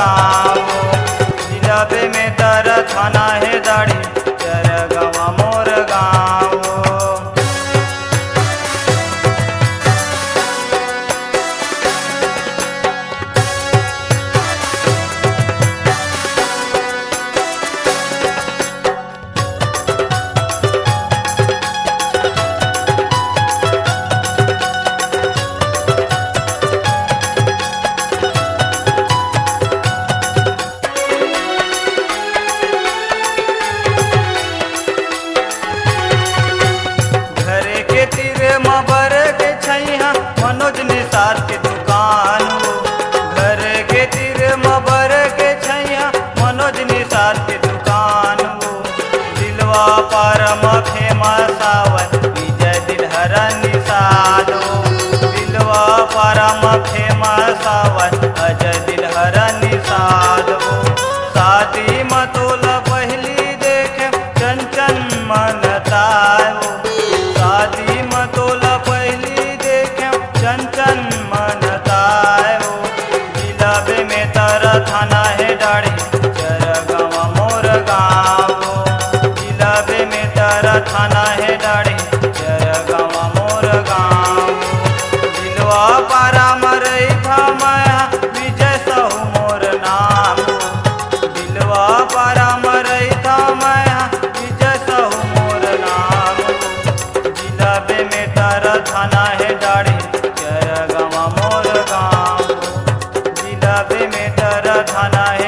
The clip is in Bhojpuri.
गाँव। जिलाबे में तर थाना है दाढ़ी चरगवा मोर गाँव। बर के छैया मनोज निषाद के दुकान हो। घर के तीर बर के छैया मनोज निषाद के दुकान हो। दिलवा परम फेमस आवत विजय दिलहर निषाद हो। दिलवा परम फेमस आवत अजय दिलहर निषाद हो। शादी मतोल पहली देखे चंचन मनताय हो। शादी मतोल चंचन मनताय हो। जिलाबे में तर थाना है दाढ़ी चरगवा मोर गाँव हो। जिलाबे में तर थाना है दाढ़ी चरगवा मोर गाँव हो। दिलवा पारा मरई था माया विजय सहु मोर नाम हो। दिलवा पारा मरई था माया विजय सहु मोर नाम हो। जिलाबे में तर थाना है दाढ़ी चरगवा मोर गाँव। जिलाबे में तर थाना है